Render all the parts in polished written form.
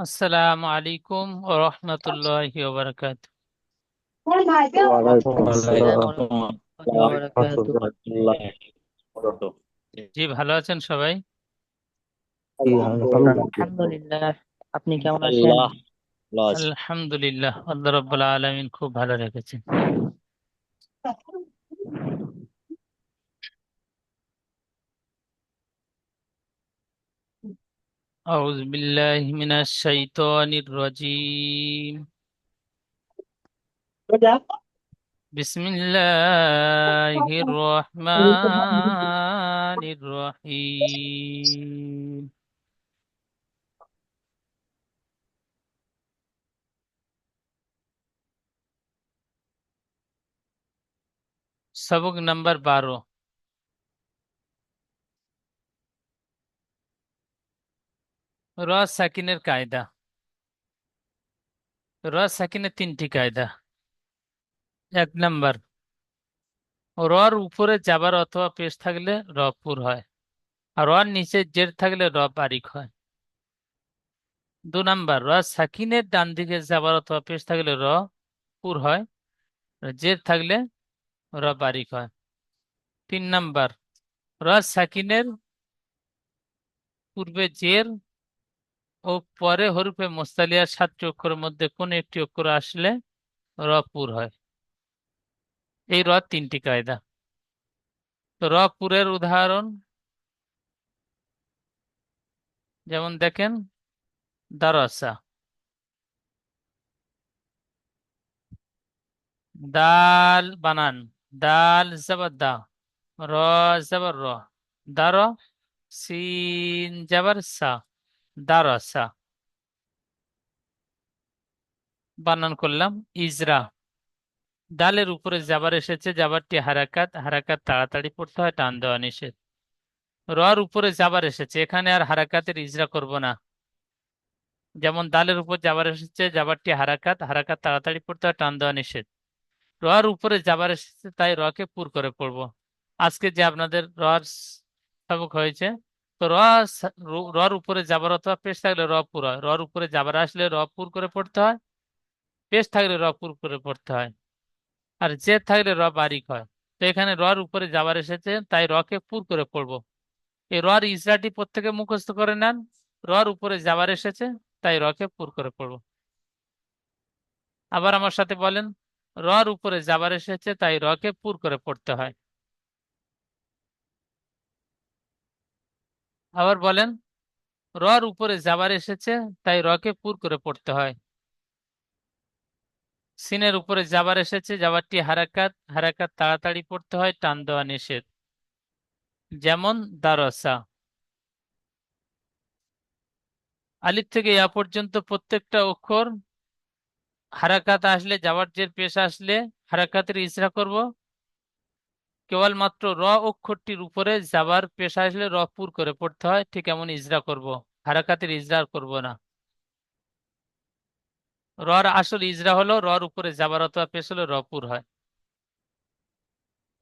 আসসালামু আলাইকুম ওয়া রাহমাতুল্লাহি ওয়া বারাকাতুহু। ওয়ালাইকুম আসসালামু আসসালাম আলাইকুম ওয়া বারাকাতুহু। রাহমাতুল্লাহ। জি, ভালো আছেন সবাই? জি, আলহামদুলিল্লাহ। আলহামদুলিল্লাহ। আপনি কেমন আছেন? আল্লাহ ভালো আছে। আলহামদুলিল্লাহ, আল্লাহ রাব্বুল আলামিন খুব ভালো রেখেছেন। আউযু বিল্লাহি মিনাশ শাইতানির রাজীম। বিসমিল্লাহির রহমানির রহিম। সবক নাম্বার 12। র সাকিনের কায়দা। র সাকিনের তিনটি কায়দা। 1 নাম্বার, রর উপরে জাবার অথবা পেশ থাকলে র পুর হয়, আর রর নিচে জের থাকলে র বারিক হয়। 2 নাম্বার, র সাকিনের ডান দিকে জাবার অথবা পেশ থাকলে র পুর হয়, আর জের থাকলে র বারিক হয়। 3 নাম্বার, র সাকিনের পূর্বে জের ও পরে হরফে মুস্তালিয়ার 7টি অক্ষরের মধ্যে কোন একটি অক্ষর আসলে র পুর হয়। এই র তিনটি কায়দা। তো র পুরের উদাহরণ যেমন দেখেন, দারাসা। দাল বানান, দাল জবর দা, র জবর র, দার। সিন জবর সা, দারাসা। বানান করলাম ইজরা। দালের উপরে জাবার এসেছে, জাবারটি হারাকাত, হারাকাত তাড়াতাড়ি পড়তে হয়, টান দেওয়া নিষেধ। রর উপরে জাবার এসেছে, এখানে আর হারাকাতের ইজরা করব না। যেমন দালের উপর জাবার এসেছে, জাবারটি হারাকাত, হারাকাত তাড়াতাড়ি পড়তে হয়, টান দেওয়া নিষেধ। রর উপরে জাবার এসেছে, তাই রকে পুর করে পড়বো। আজকে যে আপনাদের রর সবক হয়েছে, তো রর উপরে জাবার অথবা পেশ থাকলে র পুর হয়, রর উপরে জাবার আসলে র পুর করে পড়তে হয়, পেশ থাকলে র পুর করে পড়তে হয়, আর জের থাকলে র বারিক হয়। তো এখানে রর উপরে জাবার এসেছে, তাই রকে পুর করে পড়বো। এই রর ইসরাটি প্রত্যেকে মুখস্থ করে নেন। রর উপরে জাবার এসেছে, তাই রকে পুর করে পড়বো। আবার আমার সাথে বলেন, রর উপরে জাবার এসেছে, তাই রকে পুর করে পড়তে হয়। আবার বলেন, রর উপরে জাবার এসেছে, তাই রকে পুর করে পড়তে হয়। সিনের উপরে জাবার এসেছে, জাবারটি হারাকাত, হারাকাত তাড়াতাড়ি পড়তে হয়, টান দেওয়া নিষেধ। যেমন দারসা। আলিফ থেকে ইয়া পর্যন্ত প্রত্যেকটা অক্ষর হারাকাত আসলে, জাবার জের পেশ আসলে হারাকাতের ইসরা করব। কেবলমাত্র র অক্ষরটির উপরে জাবার পেশ আসলে র পুর করে পড়তে হয়, ঠিক এমন ইজরা করব, হারাকাতের ইজরা করব না। রর আসল ইজরা হলো রর উপরে জাবার অথবা পেশ হলে র পুর হয়।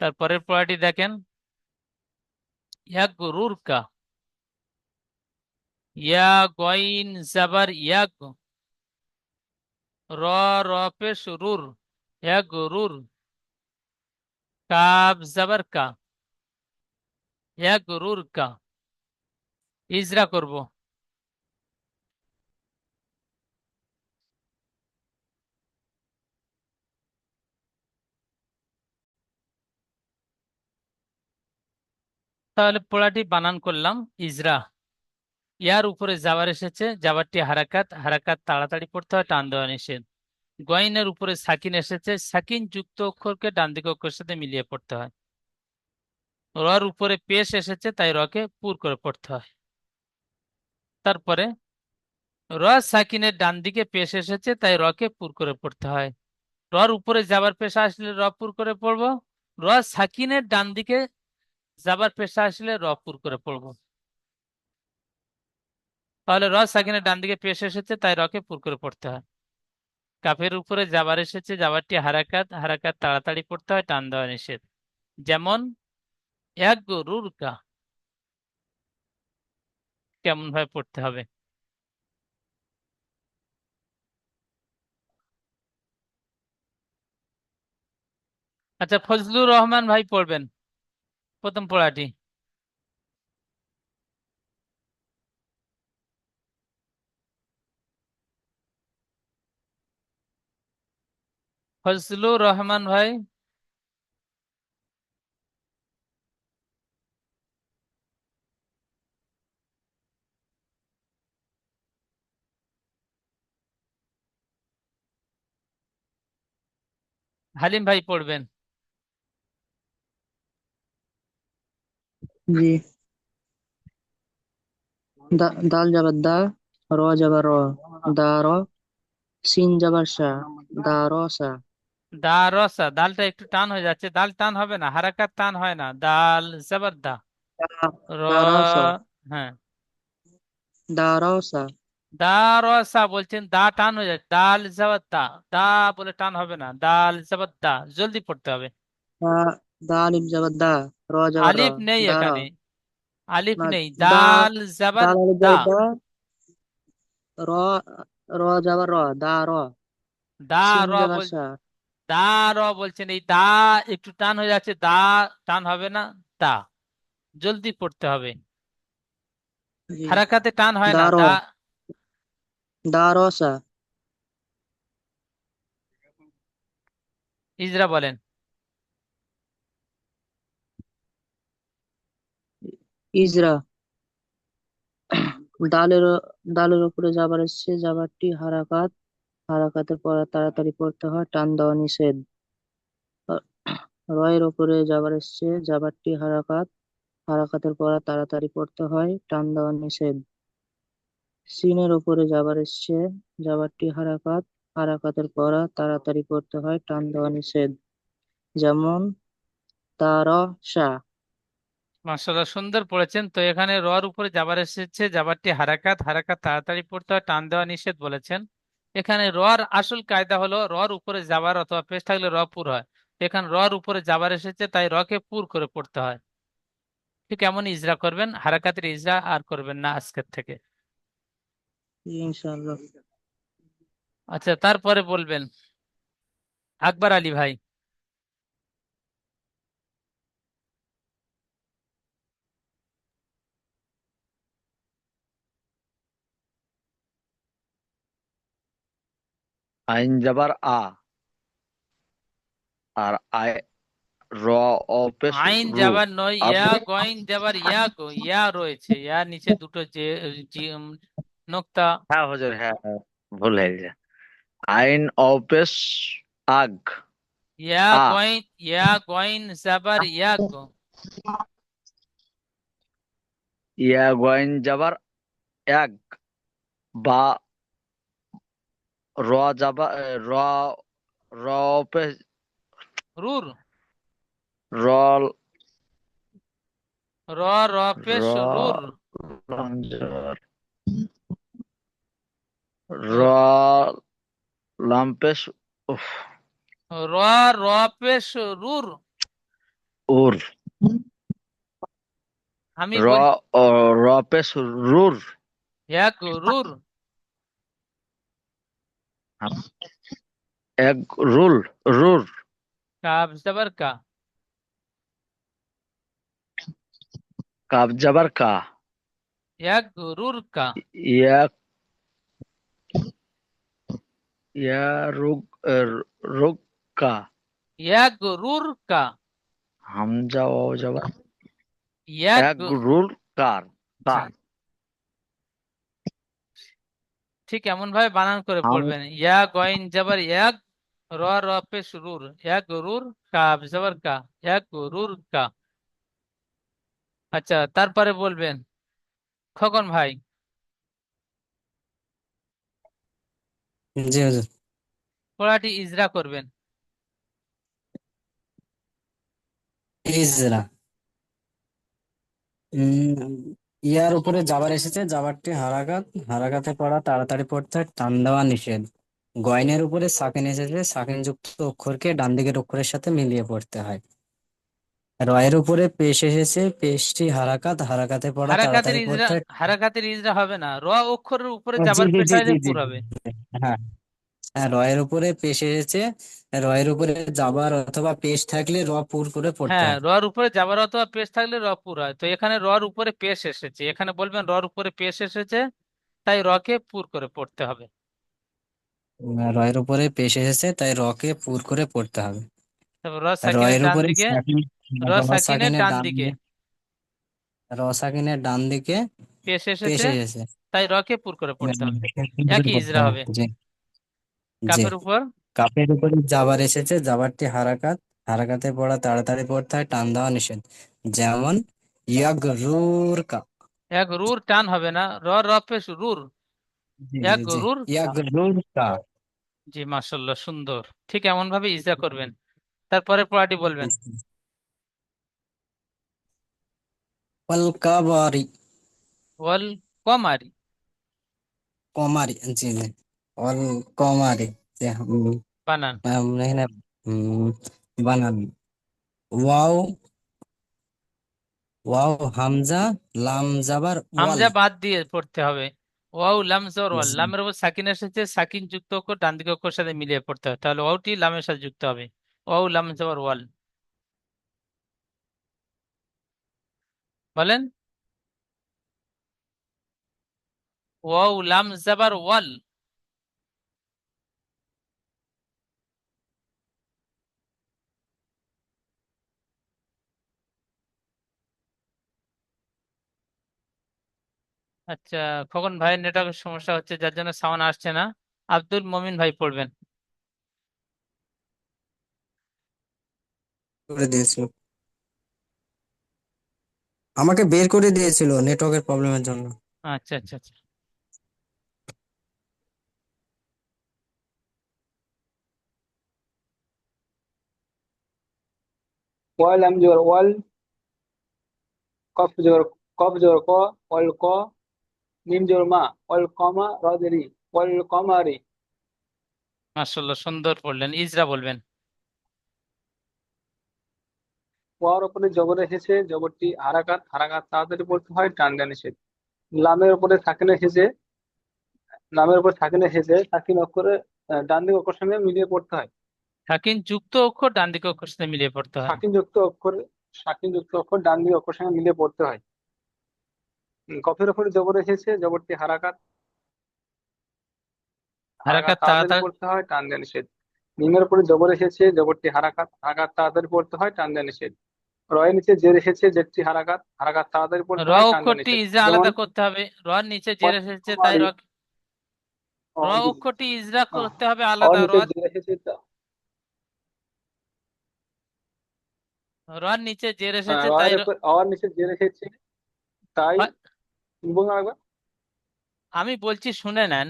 তারপরের পড়াটি দেখেন, ইয়াগরুরকা। ইয়া গইন জাবার ইয়াগ, র র পেশ রুর, ইয়াগরুর। কাব জাবার কা, ইয়াগরুরকা। ইজরা করব। তাহলে পড়াটি বানান করলাম ইজরা। ইয়ার উপরে জাবার এসেছে, জাবারটি হারাকাত, হারাকাত তাড়াতাড়ি পড়তে হয়, টান দেওয়া নিষেধ। গয়নের উপরে সাকিন এসেছে, সাকিন যুক্ত অক্ষরকে ডান দিকে অক্ষরের সাথে মিলিয়ে পড়তে হয়। রর উপরে পেশ এসেছে, তাই রকে পুর করে পড়তে হয়। তারপরে র সাকিনের ডান দিকে পেশ এসেছে, তাই রকে পুর করে পড়তে হয়। রর উপরে জাবার পেশা আসলে র পুর করে পড়বো, র সাকিনের ডান দিকে জাবার পেশা আসলে র পুর করে পড়বো। তাহলে র সাকিনের ডান দিকে পেশ এসেছে, তাই রকে পুর করে পড়তে হয়। কাফের উপরে জাবার এসেছে, জাবারটি হারাকাত, হারাকাত তাড়াতাড়ি পড়তে হয়, টান দেওয়া নিষেধ। যেমন এক রুরকা। কেমন ভাবে পড়তে হবে? আচ্ছা, ফজলুর রহমান ভাই পড়বেন প্রথম পড়াটি। ফজলুর রহমান ভাই। হালিম ভাই পড়বেন। জি। দাল যাবার দা, র যাবার র, দা র, সিন যাবার সা, দা র সা। দা রসা, দালটা একটু টান হয়ে যাচ্ছে, দাল টান হবে না, হারাকাত টান হয় না, দাল জবর দা। র। দা র সা, হ্যাঁ। দা র সা। দা রসা বলছেন, দা টান হয়ে যাচ্ছে, দাল জবর দা। দা বলে টান হবে না, দাল জবর দা, জলদি পড়তে হবে। দা, দা আলিফ যাবার দা, র যাবার র, আলিফ নেই দা র। এখানে, আলিফ না, নেই, দা, দাল জবর দাল আলিফ দা। যাবার দা, র, র যাবার র, দা র, দা সিন র যাবার বল, সা। দা র বলছেন, এই দা একটু টান হয়ে যাচ্ছে, দা টান হবে না, দা জলদি পড়তে হবে। জি। হারাকাতে টান হয় দা না, র, দা। দা র সা। ইজরা বলেন। ইজরা। দালের, দালের উপরে যাবার এসছে, যাবারটি হারাকাত, হারাকাতের পর তাড়াতাড়ি পড়তে হয়, টান দেওয়া নিষেধ। রয়ের উপরে যাবার এসছে, যাবারটি হারাকাত, হারাকাতের পর তাড়াতাড়ি পড়তে হয়, টান দেওয়া নিষেধ। সিনের উপরে যাবার এসছে, যাবারটি হারাকাত, হারাকাতের পর তাড়াতাড়ি পড়তে হয়, টান দেওয়া নিষেধ। যেমন তার সা। মাশাআল্লাহ, সুন্দর পড়েছেন। তো এখানে রর উপরে যাবার এসেছে, যাবারটি হারাকাত, হারাকাত তাড়াতাড়ি পড়তে হয়, টান দেওয়া নিষেধ বলেছেন। এখানে রর আসল কায়দা হলো, রর উপরে যাবার অথবা পেশ থাকলে র পুর হয়। এখানে রর উপরে যাবার এসেছে, তাই রকে পুর করে পড়তে হয়। ঠিক এমন ইজরা করবেন, হারাকাতের ইজরা আর করবেন না আজকের থেকে। ইনশাআল্লাহ। আচ্ছা, তারপরে বলবেন আকবর আলী ভাই। আইন যাবার আ, আর আই, র ও পেশ আইন রু। যাবার নয়, আর ইয়া গইন যাবার ইয়া গো, ইয়া রয়েছে, ইয়া নিচে দুটো যে নোক্তা। হ্যাঁ হুজুর, হ্যাঁ হ্যাঁ, ভুল হয়ে গেছে। আইন ও পেশ আগ, আ, ইয়া গইন যাবার ইয়া গো। ইয়া গোয়েন যাবার এক, বা র যাবা র, র পেশ রুর। র, র র পেশ রুর। র লং যাবার র, র লম্পেশ উফ, র র পেশ রুর। উর, আমি র বল, ও, র পেশ রুর। এক রুর। এক রুল, রুর। কাব যাবার কা। কাব যাবার কা, এক রুর কা। ইয়া, ইয়া রুগ, রুগ কা। এক রুর কা। হামজা ও যাবার এক। এক রুল কার, জি, কার। ঠিক এমন ভাবে বানান করে হাম, পড়বেন, ইয়া গইন যাবার এক, র র পেশ রুর, এক রুর, কাব যাবার কা, এক রুর কা। আচ্ছা, তারপরে বলবেন খোকন ভাই। জি হুজুর। পড়াটি ইজরা করবেন। ইজরা। উম ইয়ার উপরে যাবার এসেছে, যাবারটি হারাকাত, হারাকাতে পড়া তাড়াতাড়ি পড়তে হয়, টান দেওয়া নিষেধ। গয়নের উপরে সাকিন এসেছে, সাকিন যুক্ত অক্ষরকে ডান দিকের অক্ষরের সাথে মিলিয়ে পড়তে হয়। রয়ের উপরে পেশ এসেছে, পেশটি হারাকাত, হারাকাতে পড়া হারাকাতের তাড়াতাড়ি ইজরা, পড়তে হয়। হারাকাতের ইজরা হবে না, র অক্ষরের উপরে জি যাবার জি জি পেশাইলে জি জি পুর জি, হবে। জি। হ্যাঁ, হ্যাঁ, রয়ের উপরে পেশ এসেছে, রয়ের উপরে যাবার অথবা পেশ থাকলে র পুর করে পড়তে হ্যাঁ, হয়। রর উপরে যাবার অথবা পেশ থাকলে র পুর হয়। তো এখানে রর উপরে পেশ এসেছে, এখানে বলবেন রর উপরে পেশ এসেছে, তাই রকে পুর করে পড়তে হবে। রয়ের উপরে পেশ এসেছে তাই রকে পুর করে পড়তে হবে। তারপর র সাকিনের রয়ের ডান উপরে দিকে, সাকিন, র র সাকিনের সাকিনের ডান ডান দিকে দিকে, র সাকিনের ডান দিকে পেশ পেশ এসেছে, এসেছে, তাই রকে পুর করে পড়তে হবে। একই পড়তে ইজরা হবে। হবে। জি, জি। কাফের উপর কাপের উপরে যাবার এসেছে, যাবারটি হারাকাত, হারাকাতে পড়া তাড়াতাড়ি পড়তে হয়, টান দেওয়া নিষেধ। যেমন ইয়াগরুর কা। এক রুর টান হবে না, র র পেশ রুর, জি, জি, এক জি। রুর কা। ইয়াগরুর কা। জি, মাশাল্লাহ, সুন্দর। ঠিক এমন ভাবে ইজরা করবেন। তারপরে পড়াটি বলবেন। ওয়াল কাবারি। ওয়াল কমারি। কমারি, জি, জি। ওয়াল কমারি। যে, বানান। আমরা এখানে উম, বানান ওয়াও, ওয়াও হামজা, লাম জাবার ওয়াল। হামজা বাদ দিয়ে পড়তে হবে। ওয়াও লাম জবর ওয়াল, জি। লামের উপর সাকিন এসেছে, সাকিন যুক্ত অক্ষর ডান দিকে অক্ষর সাথে মিলিয়ে পড়তে হবে, তাহলে ওয়াওটি লামের সাথে যুক্ত হবে। ওয়াও লাম জবর ওয়াল। বলেন। ওয়াও লাম জবর ওয়াল। আচ্ছা, খোকন ভাইয়ের নেটওয়ার্কের সমস্যা হচ্ছে, যার জন্য সাউন্ড আসছে না। আব্দুল মমিন ভাই পড়বেন। করে দিয়েছিল, আমাকে বের করে দিয়েছিল নেটওয়ার্কের প্রবলেমের জন্য। আচ্ছা, আচ্ছা, আচ্ছা। ওয়াল আম জবর ওয়াল, কফ জবর কফ জবর ক, ওয়াল ক, মিম জবর মা, ওয়াল কমা রদেরি, ওয়াল কমারি। মাশাআল্লাহ, সুন্দর পড়লেন। ইজরা বলবেন। ওয়ার উপরে জবর এসেছে, জবরটি হারাকাত, হারাকাত তাড়াতাড়ি পড়তে হয়, টান দেওয়া নিষেধ। লামের উপরে সাকিন এসেছে, লামের উপর সাকিন এসেছে, সাকিন অক্ষরে ডান দিক অক্ষর সঙ্গে মিলিয়ে পড়তে হয়। সাকিন যুক্ত অক্ষর ডান দিকে অক্ষর সাথে মিলিয়ে পড়তে হয়। সাকিন যুক্ত অক্ষর, সাকিন যুক্ত অক্ষর ডান দিক অক্ষর সঙ্গে মিলিয়ে পড়তে হয়। কফের উপরে জবর এসেছে, জবরটি হারাকাত, হারাকাত হারাকাত তাড়াতাড়ি তাড়াতাড়ি। পড়তে হয়, টান দেওয়া নিষেধ। মিমের উপরে জবর এসেছে, জবরটি হারাকাত, হারাকাত তাড়াতাড়ি পড়তে হয়, টান দেওয়া নিষেধ। রয়ের নিচে জের এসেছে, জেরটি হারাকাত, হারাকাত তাড়াতাড়ি পড়তে র হয়, টান দেওয়া অক্ষরটি নিষেধ। ইজরা যেমন আলাদা করতে হবে, র নিচে জের এসেছে তাই র। র অক্ষরটি ইজরা করতে হবে অর আলাদা। র, নিচে জের এসেছে র নিচে জের এসেছে তাই রয়ের উপর অর নিচে জের এসেছে, তাই হয়- বলুন আরেকবার। আমি বলছি শুনে নেন।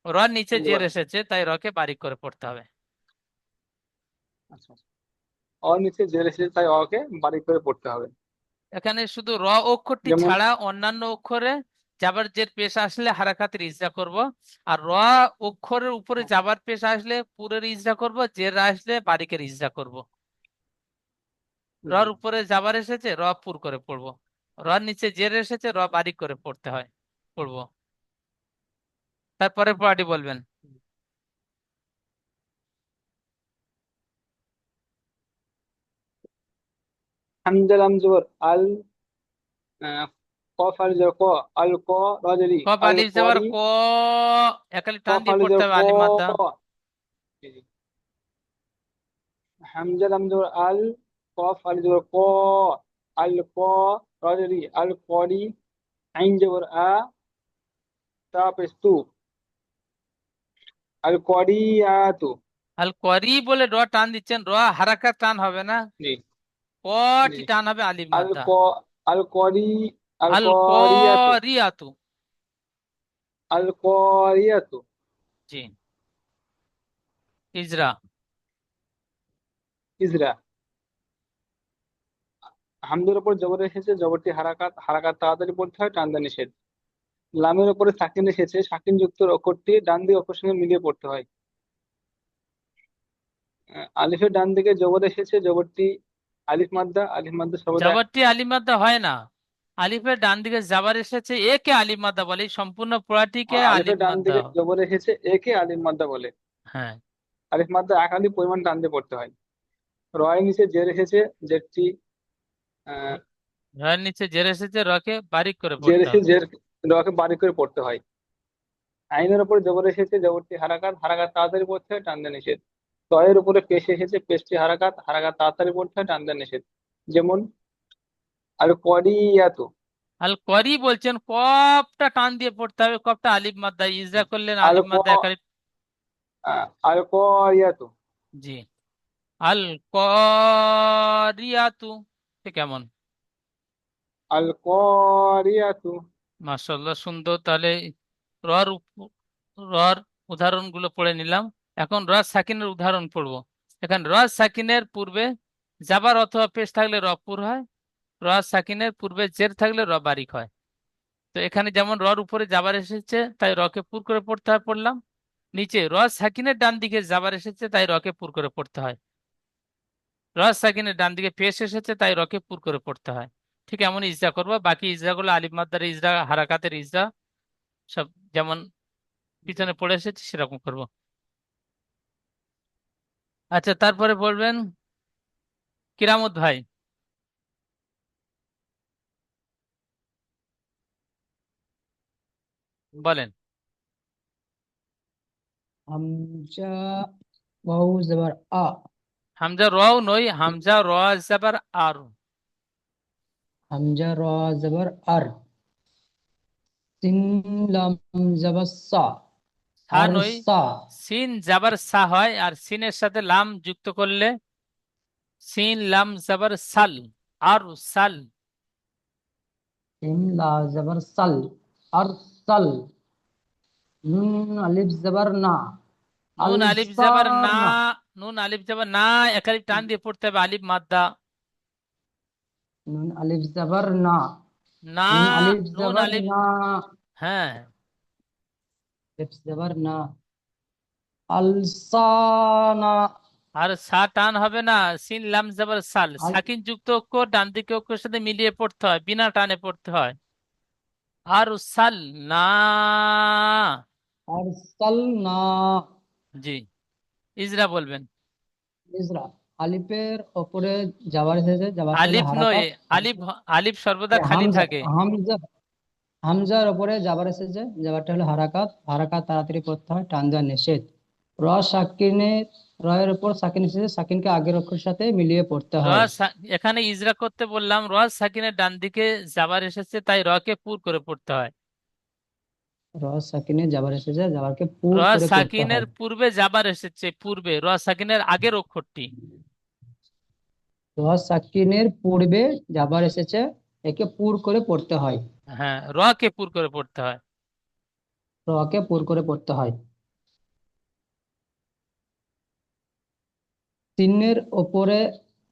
র নিচে জি, জের বলেন। এসেছে তাই রকে বারিক করে পড়তে হবে। আচ্ছা, আচ্ছা। অর নিচে জের এসেছে তাই অকে বাড়ি করে পড়তে হবে। এখানে শুধু র অক্ষরটি যেমন ছাড়া অন্যান্য অক্ষরে জাবার জের পেশ আসলে হারাকাতের ইজরা করব, আর র অক্ষরের উপরে জাবার পেশ আসলে পুরের ইজরা করব, জের আসলে বারিকের ইজরা করব। রর উপরে জাবার এসেছে, র পুর করে পড়বো। র নিচে জের এসেছে, র বারিক করে পড়তে হয়, পড়বো। তারপরে পড়াটি বলবেন। হামজা লাম জবর আল, কফ আল জবর ক, আল ক রজরি, কফ আল আলিফ যাবার করি, ক, একালি টান কফ দিয়ে আল পড়তে জবর হবে, ক। আলিফ মাদ্দা। জি, জি। হামজা লাম জবর আল, কফ আল জবর ক, আল ক রজরি, আল করি, আইন জবর আ, তা পেশ তু, আল করিয়াতু। আল করি বলে র টান দিচ্ছেন, র হারাকাত টান হবে না, জি, জি। কটি টান হবে, আলিফ আল মাদ্দা। ক, আল করি, আল আল করিয়াতু, করিয়াতু। আল করিয়াতু। জি। ইজরা। ইজরা। হামদের উপর জবর এসেছে, জবরটি হারাকাত, হারাকাত তাড়াতাড়ি পড়তে হয়, টান দেওয়া নিষেধ। লামের উপরে সাকিন এসেছে, সাকিন যুক্ত অক্ষরটি ডান দিক অক্ষরের সঙ্গে মিলিয়ে পড়তে হয়। আলিফের ডান দিকে জবর এসেছে, জবরটি আলিফ মাদ্দা, আলিফ মাদ্দা সর্বদা। জবরটি আলিফ মাদ্দা হয় না, আলিফের ডান দিকে জাবার এসেছে, একে আলিফ মাদ্দা বলে, এই সম্পূর্ণ পড়াটিকে আলিফ আলিফের ডান মাদ্দা। দিকে জবর এসেছে, একে আলিফ মাদ্দা বলে। হ্যাঁ, আলিফ মাদ্দা এক আলিফ পরিমাণ টান দিয়ে পড়তে হয়। রয়ের নিচে জের এসেছে, জেরটি আহ রয়ের নিচে জের এসেছে, রকে বারিক করে জের পড়তে এসে হবে। জের রকে বারিক করে পড়তে হয়। আইনের উপরে জবর এসেছে, জবরটি হারাকাত, হারাকাত তাড়াতাড়ি পড়তে হয়, টান দেওয়া নিষেধ। তয়ের উপরে পেশ এসেছে, পেশটি হারাকাত, হারাকাত তাড়াতাড়ি পড়তে হয়, টান দেওয়া নিষেধ। যেমন আল করিয়াতু। আল করি বলছেন, কপটা টান দিয়ে পড়তে হবে, কপটা আলিফ মাদ্দা, ইজরা করলেন আল আলিফ ক মাদ্দা এক আলিফ। আল করিয়াতু। জি, আল করিয়াতু, সে কেমন? আল করিয়াতু। মাশাআল্লাহ, সুন্দর। তাহলে রর রর উদাহরণগুলো পড়ে নিলাম। এখন র সাকিনের উদাহরণ পড়বো। এখন র সাকিনের পূর্বে জাবার অথবা পেশ থাকলে র পুর হয়, র সাকিনের পূর্বে জের থাকলে র বারিক হয়। তো এখানে যেমন রর উপরে জাবার এসেছে তাই রকে পুর করে পড়তে হয়, পড়লাম। নিচে র সাকিনের ডান দিকে জাবার এসেছে তাই রকে পুর করে পড়তে হয়। র সাকিনের ডান দিকে পেশ এসেছে তাই রকে পুর করে পড়তে হয়। ঠিক এমন ইজরা করবো। বাকি ইজরাগুলো আলিফ মাদ্দার ইজরা, হারাকাতের ইজরা, সব যেমন পিছনে পড়ে এসেছে সেরকম করব। আচ্ছা, তারপরে বলবেন কিরামত ভাই, বলেন। হামজা ওয়াও জবর আ, হামজা রও নই, হামজা র জাবার আর। হামজা র জবর আর, সিন লাম জবর সা, সা আর নই, সা, সিন জাবার সা হয়, আর সিনের সাথে লাম যুক্ত করলে সিন লাম জাবার সাল, আর সাল। সিন লা জবর সাল, আর সাল, নুন আলিফ জবর না, নুন আলিফ জাবার না, আলসানা, নুন আলিফ জাবার না, এক আলিফ টান দিয়ে পড়তে হবে, আলিফ মাদ্দা। নুন আলিফ জবর না, না, নুন আলিফ নুন জবর আলিফ, না, হ্যাঁ। আলিফ জবর না, আলসানা, আর সা টান হবে না, সিন লাম জাবার সাল, আল সাকিন যুক্ত অক্ষর ডান দিকে অক্ষরের সাথে মিলিয়ে পড়তে হয়, বিনা টানে পড়তে হয়। আর সাল না। আরসালনা। জি, ইজরা বলবেন। ইসরা, আলিফের ওপরে যাবার এসেছে, যাবারটা হলো আলিফ নয়, হারাকাত, আলিফ, আলিফ সর্বদা খালি হামজা, থাকে। হামজা, হামজার ওপরে যাবার এসেছে, যাবারটা হলো হারাকাত, হারাকাত তাড়াতাড়ি করতে হয়, টান দেওয়া নিষেধ। র সাকিনের, রয়ের উপর সাকিন এসেছে, সাকিনকে আগের অক্ষরের সাথে মিলিয়ে পড়তে হয়। এখানে ইজরা করতে বললাম, র সাকিনের ডান দিকে জাবার এসেছে তাই রকে পুর করে পড়তে হয়। র সাকিনে যাবার এসেছে, যাবারকে র পুর করে পড়তে সাকিনের হয়। পূর্বে জাবার এসেছে, পূর্বে র সাকিনের আগের অক্ষরটি। র সাকিনের পূর্বে যাবার এসেছে, একে পুর করে পড়তে হয়, হ্যাঁ, রকে পুর করে পড়তে হয়। রকে পুর করে পড়তে হয়। সিনের ওপরে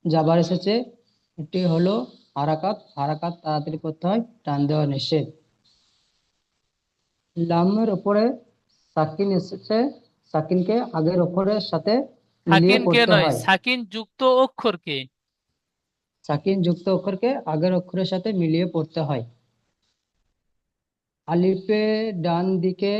যাবার এসেছে, এটি হলো হারাকাত, হারাকাত তাড়াতাড়ি করতে হয়, টান দেওয়া নিষেধ। লামের ওপরে সাকিন এসেছে, সাকিনকে আগের অক্ষরের সাথে মিলিয়ে সাকিনকে পড়তে নয়, হয়, সাকিন যুক্ত অক্ষরকে। সাকিন যুক্ত অক্ষরকে আগের অক্ষরের সাথে মিলিয়ে পড়তে হয়। আলিফে ডান দিকে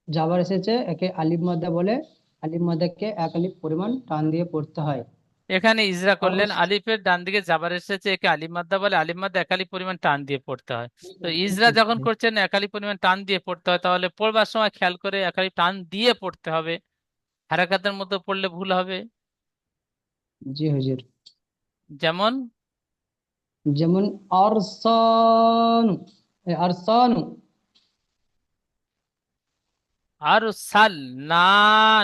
যাবার এসেছে, একে আলিফ মাদ্দা বলে, আলিফ মাদ্দাকে এক আলিফ পরিমাণ টান দিয়ে পড়তে হয়। এখানে ইজরা আর করলেন, আলিফের ডান দিকে জাবার এসেছে, একে আলিফ মাদ্দা বলে, আলিফ মাদ্দা এক আলিফ পরিমাণ টান দিয়ে পড়তে হয়। তো ইজরা যখন করছেন এক আলিফ পরিমাণ টান দিয়ে পড়তে হয়, তাহলে পড়বার সময় খেয়াল করে এক আলিফ টান দিয়ে পড়তে হবে, হারাকাতের মতো পড়লে ভুল হবে। জি হুজুর। যেমন যেমন আরসানু, আরসানু, আর সাল না,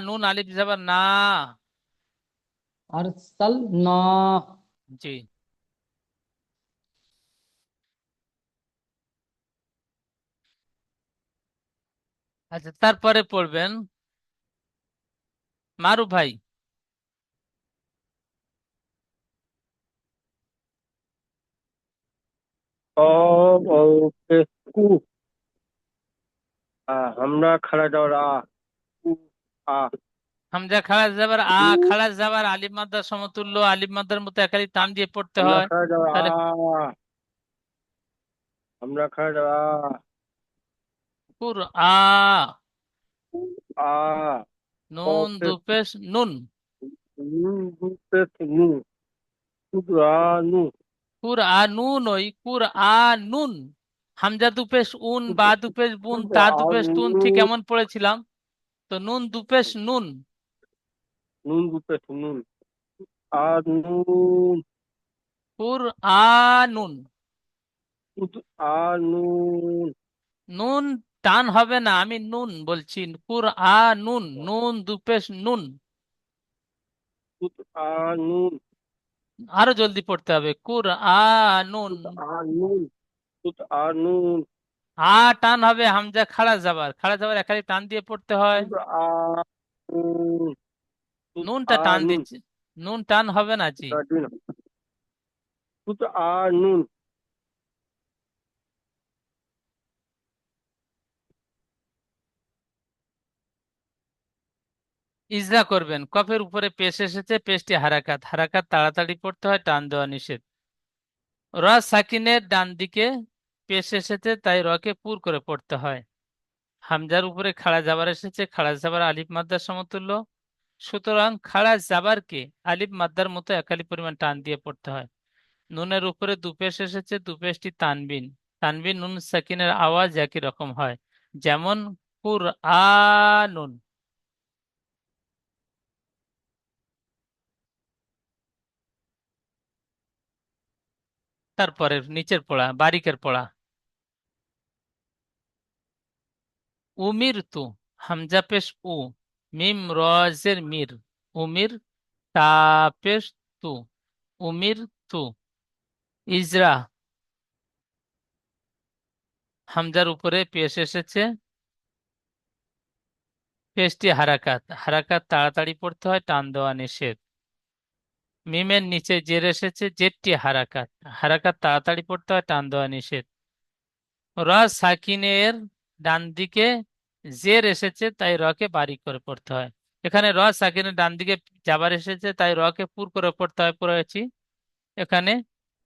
নুন আলিফ জাবার না। আরসালনা। জি, আচ্ছা, তারপরে পড়বেন মারুফ ভাই। ওকে, কু, আমরা খাড়া যাওয়ার কু, আ হামজা খালাস যাবার খালাস যাবার আলিফ মাদ্দার সমতুল্য, আলিফ মাদ্দার মতো এক আলিফ টান দিয়ে পড়তে আমরা হয়। খাড়া যাওয়ার তাহলে আমরা খাড়া কুর আ আ নুন অপেশ দুপেশ নুন নুন দুপেশ নু কুরানু কুর আ নুন ওই কুর আ নুন হামজা দুপেশ উন বা দুপেশ বুন তা দুপেশ তুন কুরানু ঠিক এমন পড়েছিলাম তো নুন দুপেশ নুন নুন দুপেশ নুন আর নুন কুর আ নুন আর নুন নুন টান হবে না আমি নুন বলছি কুর আ নুন নুন দুপেশ নুন আর নুন আরো জলদি পড়তে হবে কুর আ নুন আর নুন আর নুন আ টান হবে হামজা খাড়া যাবার একালি টান দিয়ে পড়তে হয় আর নুন নুনটা আর টান নুন দিচ্ছে নুন টান হবে না জি আর নুন ইজরা করবেন কফের উপরে পেশ এসেছে পেশটি হারাকাত হারাকাত তাড়াতাড়ি পড়তে হয় টান দেওয়া নিষেধ র সাকিনের ডান দিকে পেশ এসেছে তাই রকে পুর করে পড়তে হয় হামজার উপরে খাড়া জাবার এসেছে খাড়া জাবার আলিফ মাদ্দার সমতুল্য সুতরাং খাড়া জাবারকে আলিফ মাদ্দার মতো একালি পরিমাণ টান দিয়ে পড়তে হয় নুনের উপরে দুপেশ এসেছে দুপেশটি তানবিন তানবিন নুন সাকিনের আওয়াজ একই রকম হয় যেমন কুর আনুন তারপরে নিচের পড়া বারিকের পড়া উমির তু হামজা পেশ উ মিম রজের মির উমির তা পেশ তু উমির তু ইজরা হামজার উপরে পেশ এসেছে পেশটি হারাকাত হারাকাত তাড়াতাড়ি পড়তে হয় টান দেওয়া নিষেধ মিমের নিচে জের এসেছে জেরটি হারাকাত হারাকাত তাড়াতাড়ি পড়তে হয় টান দেওয়া নিষেধ র সাকিনের ডান দিকে জের এসেছে তাই রকে বারিক করে পড়তে হয় এখানে র সাকিনের ডান দিকে জাবার এসেছে তাই রকে পুর করে পড়তে হয় পড়েছি এখানে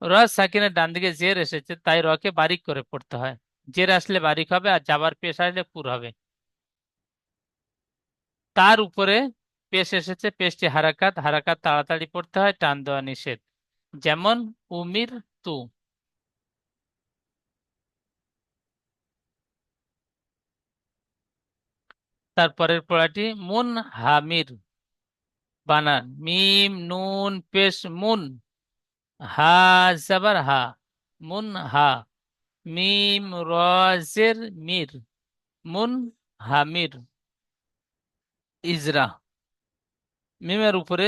র সাকিনের ডান দিকে জের এসেছে তাই রকে বারিক করে পড়তে হয় জের আসলে বারিক হবে আর জাবার পেশ আসলে পুর হবে তার উপরে পেশ এসেছে পেশটি হারাকাত হারাকাত তাড়াতাড়ি পড়তে হয় টান দেওয়া নিষেধ যেমন উমির তু তারপরের পড়াটি মুন হামির বানান মিম নুন পেশ মুন হা জাবার হা মুন হা মিম রজের মির মুন হামির ইজরা মিমের উপরে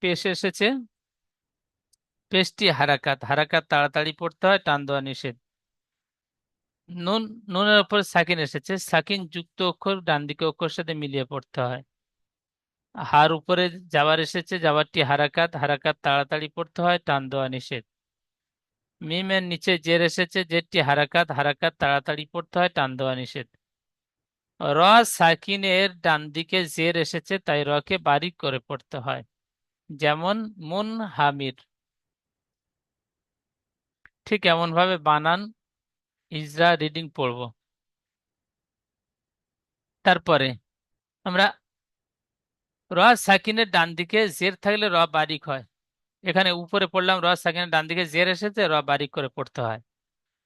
পেশ এসেছে পেশটি হারাকাত হারাকাত তাড়াতাড়ি পড়তে হয় টান দেওয়া নিষেধ নুন নুনের উপর সাকিন এসেছে সাকিন যুক্ত অক্ষর ডান দিকে অক্ষর সাথে মিলিয়ে পড়তে হয় হার উপরে যাবার এসেছে যাবারটি হারাকাত হারাকাত তাড়াতাড়ি পড়তে হয় টান দেওয়া নিষেধ মিমের নিচে জের এসেছে জেরটি হারাকাত হারাকাত তাড়াতাড়ি পড়তে হয় টান দেওয়া নিষেধ র সাকিনের ডান দিকে জের এসেছে তাই রকে বারিক করে পড়তে হয় যেমন মুন হামির ঠিক এমন ভাবে বানান ইজরা রিডিং পড়ব তারপরে আমরা র সাকিনের ডান দিকে জের থাকলে র বারিক হয় এখানে উপরে পড়লাম র সাকিনের ডান দিকে জের এসেছে র বারিক করে পড়তে হয়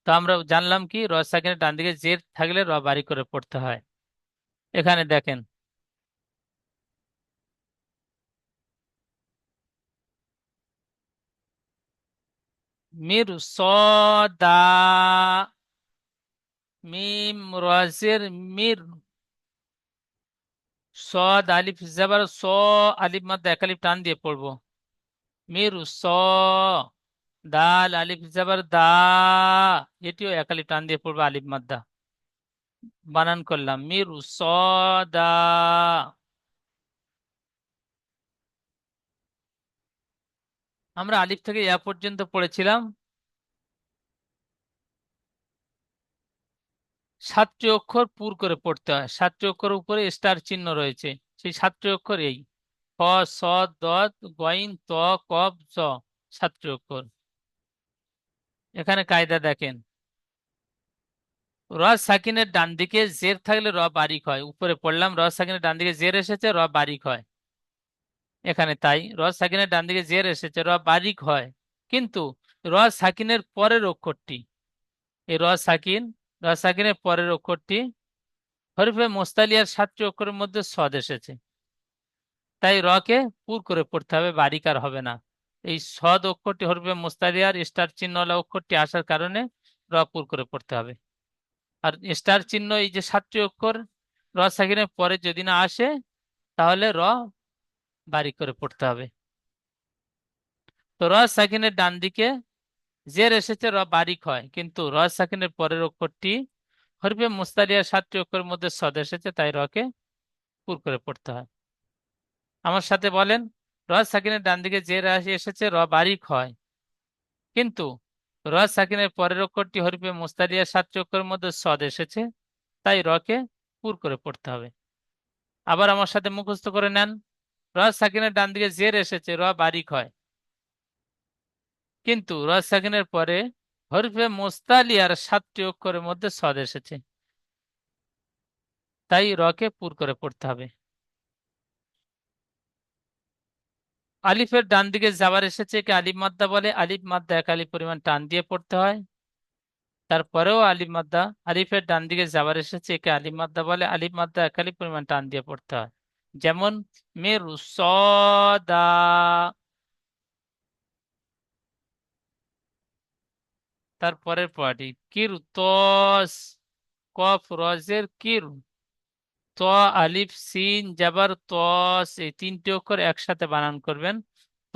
তো আমরা জানলাম কি র সাকিনের ডান দিকে জের থাকলে র বারিক করে পড়তে হয় এখানে দেখেন মির সদা মিম রজের মির সদ আলিফ জাবার স আলিফ মাদ্দা এক আলিফ টান দিয়ে পড়বো মির স দাল আলিফ জাবার দা এটিও এক আলিফ টান দিয়ে পড়বো আলিফ মাদ্দা বানান করলাম মির স দা আমরা আলিফ থেকে ইয়া পর্যন্ত পড়েছিলাম সাতটি অক্ষর পুর করে পড়তে হয় সাতটি অক্ষর উপরে স্টার চিহ্ন রয়েছে সেই সাতটি অক্ষর এই খ স দত গইন ত কব জ সাতটি অক্ষর এখানে কায়দা দেখেন র সাকিনের ডান দিকে জের থাকলে র বারিক হয়। উপরে পড়লাম র সাকিনের ডান দিকে জের এসেছে, র বারিক হয়। এখানে তাই র সাকিনের ডান দিকে জের এসেছে, র বারিক হয়। কিন্তু র সাকিনের পরের অক্ষরটি, এই র সাকিনের পরের অক্ষরটি হরফে মুস্তালিয়ার 7টি অক্ষরের মধ্যে সদ এসেছে, তাই রকে পুর করে পড়তে হবে, বারিক আর হবে না। এই সদ অক্ষরটি হরফে মুস্তালিয়ার স্টার চিহ্নওয়ালা অক্ষরটি আসার কারণে র পুর করে পড়তে হবে। আর স্টার চিহ্ন এই যে 7টি অক্ষর র সাকিনের পরে যদি না আসে তাহলে র বারিক করে পড়তে হবে। তো র সাকিনের ডান দিকে জের এসেছে, র বারিক হয়। কিন্তু র সাকিনের পরের অক্ষরটি হরফে মুস্তালিয়ার 7টি অক্ষরের মধ্যে সদ এসেছে, তাই রকে পুর করে পড়তে হয়। আমার সাথে বলেন, র সাকিনের ডান দিকে জের এসেছে, র বারিক হয়। কিন্তু র সাকিনের পরের অক্ষরটি হরফে মুস্তালিয়ার 7টি অক্ষরের মধ্যে সদ এসেছে, তাই রকে পুর করে পড়তে হবে। আবার আমার সাথে মুখস্থ করে নেন, র সাকিনের ডান দিকে জের এসেছে, র বারিক হয়। কিন্তু র সাকিনের পরে হরফে মুস্তালিয়ার 7টি অক্ষরের মধ্যে সদ এসেছে, তাই রকে পুর করে পড়তে হবে। আলিফের ডান দিকে জাবার এসেছে, একে আলিফ মাদ্দা বলে। আলিফ মাদ্দা 1 আলিফ পরিমাণ টান দিয়ে পড়তে হয়। তারপরেও আলিফ মাদ্দা, আলিফের ডান দিকে জাবার এসেছে, একে আলিফ মাদ্দা বলে। আলিফ মাদ্দা 1 আলিফ পরিমাণ টান দিয়ে পড়তে হয়। যেমন মেরু সদা। তারপরের পড়াটি কিরু তস, কফ রজের কিরু, ত আলিফ সিন জাবার তস, এই 3টি অক্ষর একসাথে বানান করবেন।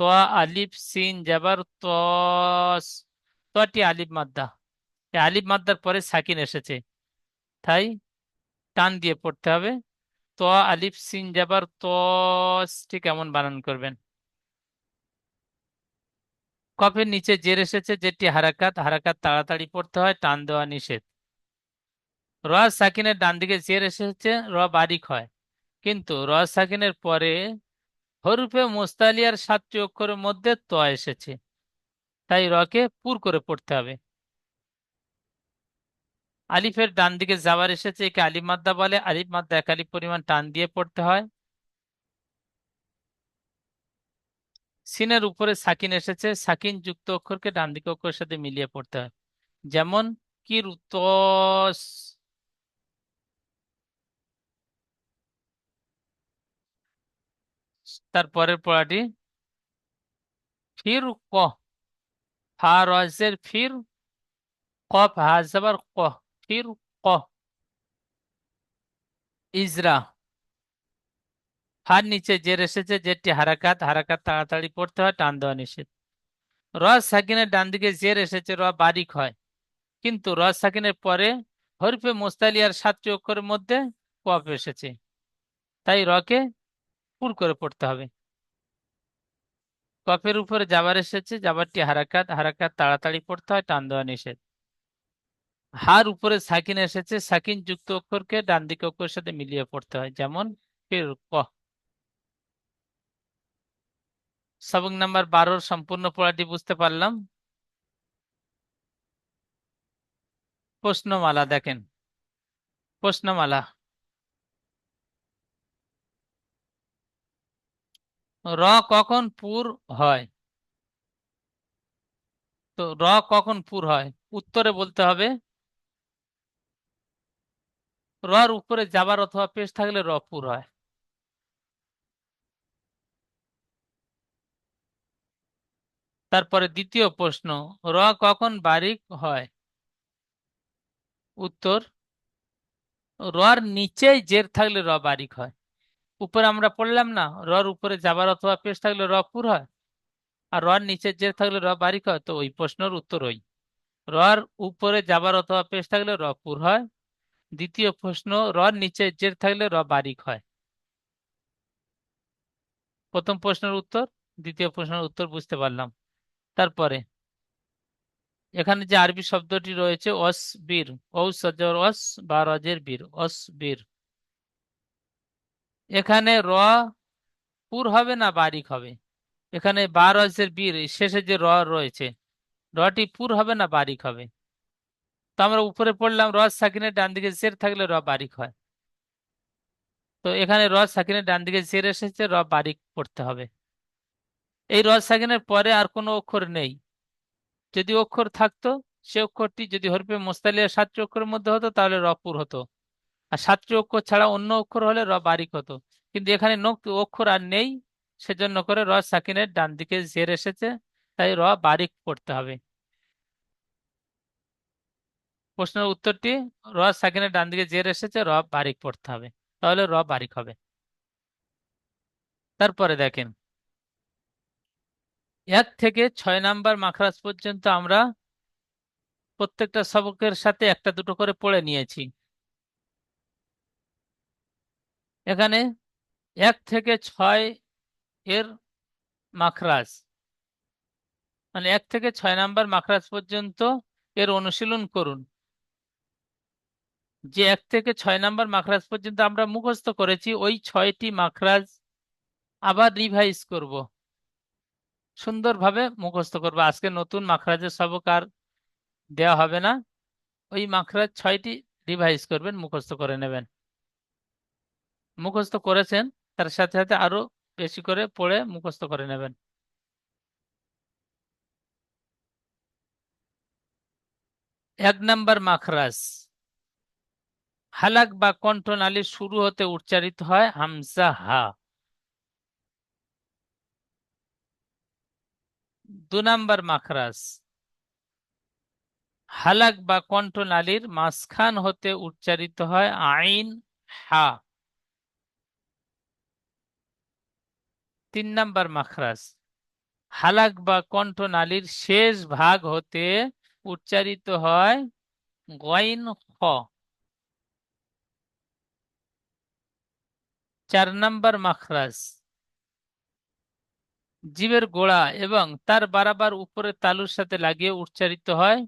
ত আলিফ সিন জাবার তস, তটি আলিফ মাদ্দা। এই আলিফ মাদ্দার পরে সাকিন এসেছে, তাই টান দিয়ে পড়তে হবে। ত আলিফ সিন জাবার তস, ঠিক এমন বানান করবেন। কফের নিচে জের এসেছে, যেটি হারাকাত, হারাকাত তাড়াতাড়ি পড়তে হয়, টান দেওয়া নিষেধ। র সাকিনের ডান দিকে জের এসেছে, র বারিক হয়। কিন্তু র সাকিনের পরে হরফে মুস্তালিয়ার 7টি অক্ষরের মধ্যে ত এসেছে, তাই রকে পুর করে পড়তে হবে। আলিফের ডান দিকে জাবার এসেছে, একে আলিফ মাদ্দা বলে। আলিফ মাদ্দা 1 আলিফ পরিমাণ টান দিয়ে পড়তে হয়। সিনের উপরে সাকিন এসেছে, সাকিন যুক্ত অক্ষরকে ডান দিকে অক্ষরের সাথে মিলিয়ে পড়তে হয়। যেমন কিরুতস। তারপরের পড়াটি ফির ক, ফা রজের ফির, কফ হা জাবার ক, ফির ক। ইজরা, ফার নিচে জের এসেছে, যেটি হারাকাত, হারাকাত তাড়াতাড়ি পড়তে হয়, টান দেওয়া নিষেধ। র সাকিনের ডান দিকে জের এসেছে, র বারিক হয়। কিন্তু র সাকিনের পরে হরফে মুস্তালিয়ার 7টি অক্ষরের মধ্যে কফ এসেছে, তাই রকে পুর করে পড়তে হবে। কফের উপরে জাবার এসেছে, জাবারটি হারাকাত, হারাকাত তাড়াতাড়ি পড়তে হয়, টান দেওয়া নিষেধ। হার উপরে সাকিন এসেছে, সাকিন যুক্ত অক্ষরকে ডান দিকে অক্ষরের সাথে মিলিয়ে পড়তে হয়। যেমন ফির ক। সবক নাম্বার 12 সম্পূর্ণ পড়াটি বুঝতে পারলাম। প্রশ্নমালা দেখেন, প্রশ্নমালা। র কখন পুর হয়? তো র কখন পুর হয়? উত্তরে বলতে হবে রর উপরে জাবার অথবা পেশ থাকলে র পুর হয়। তারপরে দ্বিতীয় প্রশ্ন, র কখন বারিক হয়? উত্তর, রর নিচেই জের থাকলে র বারিক হয়। উপরে আমরা পড়লাম না, রর উপরে জাবার অথবা পেশ থাকলে র পুর হয়, আর রর নিচে জের থাকলে র বারিক হয়। তো ওই প্রশ্নের উত্তর ওই, রর উপরে জাবার অথবা পেশ থাকলে র পুর হয়। দ্বিতীয় প্রশ্ন, রর নিচে জের থাকলে র বারিক হয়। প্রথম প্রশ্নের উত্তর, দ্বিতীয় প্রশ্নের উত্তর বুঝতে পারলাম। তারপরে এখানে যে আরবি শব্দটি রয়েছে অসবির, ঔসজর অস বা রজের বীর, অসবির, এখানে র পুর হবে না বারিক হবে? এখানে বা রজের বীর শেষে যে র রয়েছে, রটি পুর হবে না বারিক হবে? তো আমরা উপরে পড়লাম র সাকিনের ডান দিকে জের থাকলে র বারিক হয়। তো এখানে র সাকিনের ডান দিকে জের এসেছে, র বারিক পড়তে হবে। এই র সাকিনের পরে আর কোনো অক্ষর নেই। যদি অক্ষর থাকতো, সে অক্ষরটি যদি হরফে মুস্তালিয়া 7টি অক্ষরের মধ্যে হতো তাহলে র পুর হতো, আর 7টি অক্ষর ছাড়া অন্য অক্ষর হলে র বারিক হতো। কিন্তু এখানে অক্ষর আর নেই, সেজন্য করে র সাকিনের ডান দিকে জের এসেছে, তাই র বারিক পড়তে হবে। প্রশ্নের উত্তরটি র সাকিনের ডান দিকে জের এসেছে, র বারিক পড়তে হবে, তাহলে র বারিক হবে। তারপরে দেখেন, 1 থেকে 6 নাম্বার মাখরাজ পর্যন্ত আমরা প্রত্যেকটা সবকের সাথে একটা দুটো করে পড়ে নিয়েছি। এখানে 1 থেকে 6 এর মাখরাজ, মানে 1 থেকে 6 নাম্বার মাখরাজ পর্যন্ত এর অনুশীলন করুন। যে 1 থেকে 6 নাম্বার মাখরাজ পর্যন্ত আমরা মুখস্থ করেছি, ওই 6টি মাখরাজ আবার রিভাইজ করব, সুন্দরভাবে মুখস্থ করব। আজকে নতুন মাখরাজের সবক আর দেওয়া হবে না, ওই মাখরাজ 6টি রিভাইজ করবেন, মুখস্থ করে নেবেন। মুখস্থ করেছেন, তার সাথে সাথে আরো বেশি করে পড়ে মুখস্থ করে নেবেন। 1 নাম্বার মাখরাজ, হালাক বা কণ্ঠনালী শুরু হতে উচ্চারিত হয় হামজা হা। 2 নাম্বার মাখরাজ, হালাক বা কণ্ঠনালীর মাঝখান হতে উচ্চারিত হয় আইন হা। 3 নাম্বার মাখরাজ, হালাক বা কণ্ঠনালীর শেষ ভাগ হতে উচ্চারিত হয় গইন খ। 4 নাম্বার মাখরাজ, জিভের গোড়া এবং তার বারাবার উপরে তালুর সাথে লাগিয়ে উচ্চারিত হয়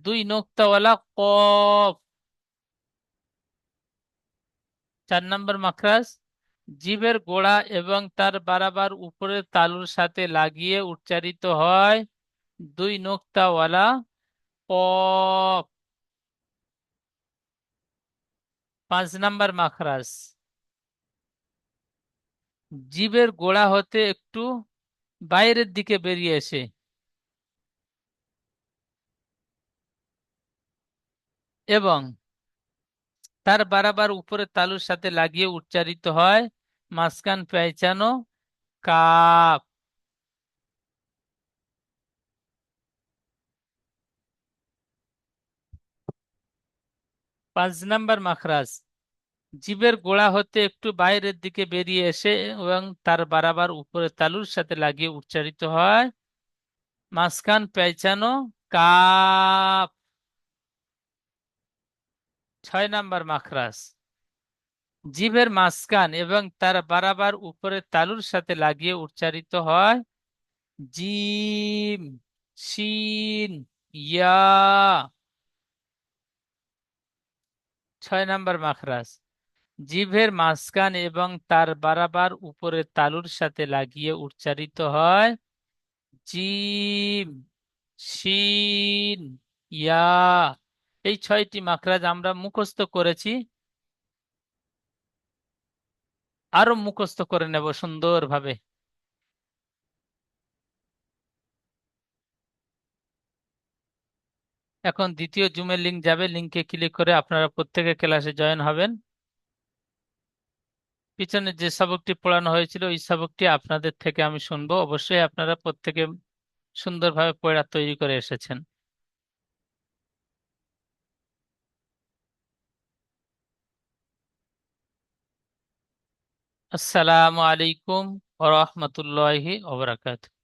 2 নোক্তাওয়ালা কফ। 4 নাম্বার মাখরাজ, জিভের গোড়া এবং তার বারাবার উপরে তালুর সাথে লাগিয়ে উচ্চারিত হয় 2 নোক্তাওয়ালা কফ। 5 নাম্বার মাখরাজ, জিভের গোড়া হতে একটু বাইরের দিকে বেরিয়ে এসে এবং তার বারাবার উপরে তালুর সাথে লাগিয়ে উচ্চারিত হয় মাঝখান পেঁচানো কাপ। 5 নাম্বার মাখরাজ, জিভের গোড়া হতে একটু বাইরের দিকে বেরিয়ে এসে এবং তার বারাবার উপরে তালুর সাথে লাগিয়ে উচ্চারিত হয় মাঝখান পেঁচানো কাপ। 6 নাম্বার মাখরাজ, জিভের মাঝখান এবং তার বারাবার উপরে তালুর সাথে লাগিয়ে উচ্চারিত হয় জিম শিন ইয়া। 6 নাম্বার মাখরাজ, জিভের মাঝখান এবং তার বারাবার উপরে তালুর সাথে লাগিয়ে উচ্চারিত হয় জিম শিন ইয়া। এই 6টি মাখরাজ আমরা মুখস্থ করেছি, আরো মুখস্থ করে নেব সুন্দরভাবে। এখন দ্বিতীয় জুমের লিংক যাবে, লিংকে ক্লিক করে আপনারা প্রত্যেকে ক্লাসে জয়েন হবেন। পিছনে যে সবকটি পড়ানো হয়েছিল ওই সবকটি আপনাদের থেকে আমি শুনবো, অবশ্যই আপনারা প্রত্যেকে সুন্দরভাবে পড়া তৈরি করে এসেছেন। আসসালামু আলাইকুম ওয়া রাহমাতুল্লাহি ওয়া বারাকাতুহু।